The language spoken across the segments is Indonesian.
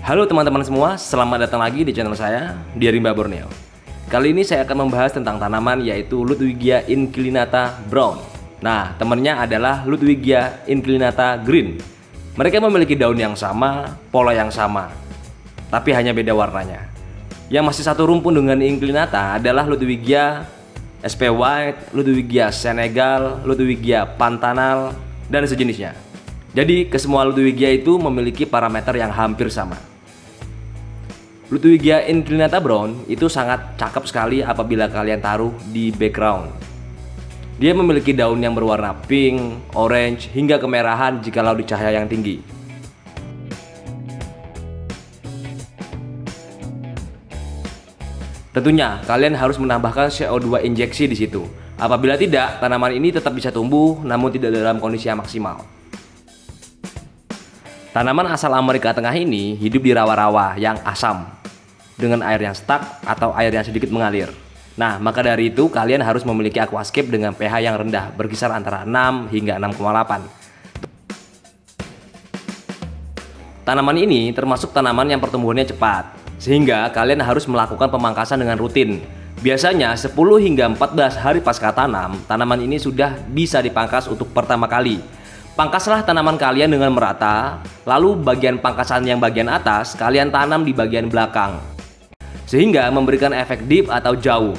Halo teman-teman semua, selamat datang lagi di channel saya, di Rimba Borneo. Kali ini saya akan membahas tentang tanaman yaitu Ludwigia inclinata brown. Nah, temannya adalah Ludwigia inclinata green. Mereka memiliki daun yang sama, pola yang sama, tapi hanya beda warnanya. Yang masih satu rumpun dengan inclinata adalah Ludwigia SP White, Ludwigia Senegal, Ludwigia Pantanal, dan sejenisnya. Jadi, kesemua Ludwigia itu memiliki parameter yang hampir sama. Ludwigia inclinata brown itu sangat cakep sekali apabila kalian taruh di background. Dia memiliki daun yang berwarna pink, orange, hingga kemerahan jikalau di cahaya yang tinggi. Tentunya kalian harus menambahkan CO2 injeksi di situ. Apabila tidak, tanaman ini tetap bisa tumbuh namun tidak dalam kondisi yang maksimal. Tanaman asal Amerika Tengah ini hidup di rawa-rawa yang asam dengan air yang stuck atau air yang sedikit mengalir. Nah, maka dari itu kalian harus memiliki aquascape dengan pH yang rendah, berkisar antara 6 hingga 6,8. Tanaman ini termasuk tanaman yang pertumbuhannya cepat, sehingga kalian harus melakukan pemangkasan dengan rutin. Biasanya 10 hingga 14 hari pasca tanam, tanaman ini sudah bisa dipangkas untuk pertama kali. Pangkaslah tanaman kalian dengan merata, lalu bagian pangkasan yang bagian atas kalian tanam di bagian belakang, sehingga memberikan efek deep atau jauh.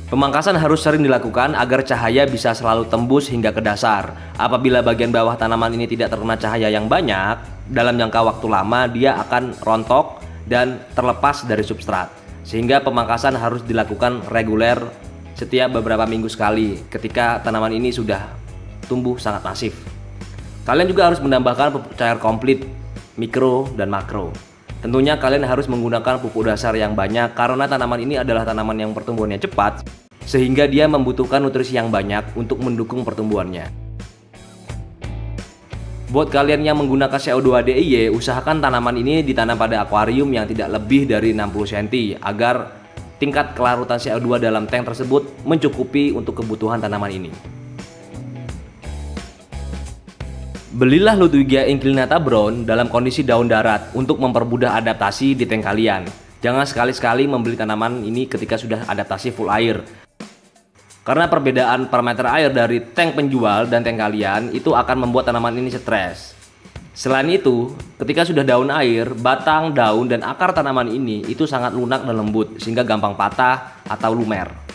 Pemangkasan harus sering dilakukan agar cahaya bisa selalu tembus hingga ke dasar. Apabila bagian bawah tanaman ini tidak terkena cahaya yang banyak, dalam jangka waktu lama dia akan rontok dan terlepas dari substrat. Sehingga pemangkasan harus dilakukan reguler setiap beberapa minggu sekali ketika tanaman ini sudah tumbuh sangat masif. Kalian juga harus menambahkan pupuk cair komplit, mikro dan makro. Tentunya kalian harus menggunakan pupuk dasar yang banyak karena tanaman ini adalah tanaman yang pertumbuhannya cepat, sehingga dia membutuhkan nutrisi yang banyak untuk mendukung pertumbuhannya. Buat kalian yang menggunakan CO2 DIY, usahakan tanaman ini ditanam pada akuarium yang tidak lebih dari 60 cm agar tingkat kelarutan CO2 dalam tank tersebut mencukupi untuk kebutuhan tanaman ini. Belilah Ludwigia inclinata brown dalam kondisi daun darat untuk mempermudah adaptasi di tank kalian. Jangan sekali-sekali membeli tanaman ini ketika sudah adaptasi full air, karena perbedaan parameter air dari tank penjual dan tank kalian itu akan membuat tanaman ini stres. Selain itu, ketika sudah daun air, batang, daun, dan akar tanaman ini itu sangat lunak dan lembut sehingga gampang patah atau lumer.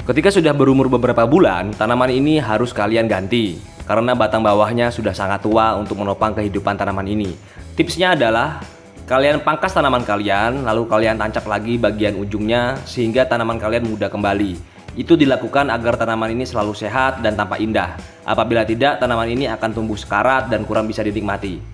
Ketika sudah berumur beberapa bulan, tanaman ini harus kalian ganti karena batang bawahnya sudah sangat tua untuk menopang kehidupan tanaman ini. Tipsnya adalah kalian pangkas tanaman kalian, lalu kalian tancap lagi bagian ujungnya sehingga tanaman kalian mudah kembali. Itu dilakukan agar tanaman ini selalu sehat dan tampak indah. Apabila tidak, tanaman ini akan tumbuh sekarat dan kurang bisa dinikmati.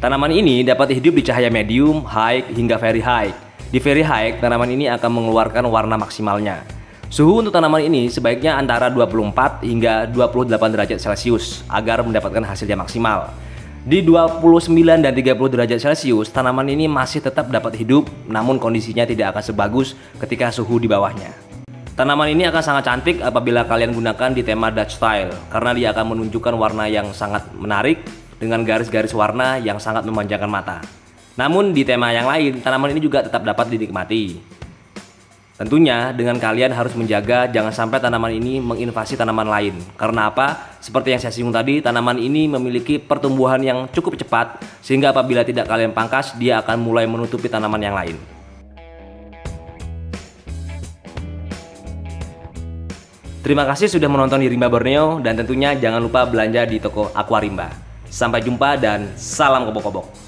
Tanaman ini dapat hidup di cahaya medium, high, hingga very high. Di very high, tanaman ini akan mengeluarkan warna maksimalnya. Suhu untuk tanaman ini sebaiknya antara 24 hingga 28 derajat Celcius agar mendapatkan hasilnya maksimal. Di 29 dan 30 derajat Celcius, tanaman ini masih tetap dapat hidup, namun kondisinya tidak akan sebagus ketika suhu di bawahnya. Tanaman ini akan sangat cantik apabila kalian gunakan di tema Dutch style, karena dia akan menunjukkan warna yang sangat menarik dengan garis-garis warna yang sangat memanjakan mata. Namun di tema yang lain, tanaman ini juga tetap dapat dinikmati. Tentunya dengan kalian harus menjaga jangan sampai tanaman ini menginvasi tanaman lain. Karena apa? Seperti yang saya singgung tadi, tanaman ini memiliki pertumbuhan yang cukup cepat, sehingga apabila tidak kalian pangkas, dia akan mulai menutupi tanaman yang lain. Terima kasih sudah menonton di Rimba Borneo, dan tentunya jangan lupa belanja di toko Aquarimba. Sampai jumpa dan salam kobok-kobok.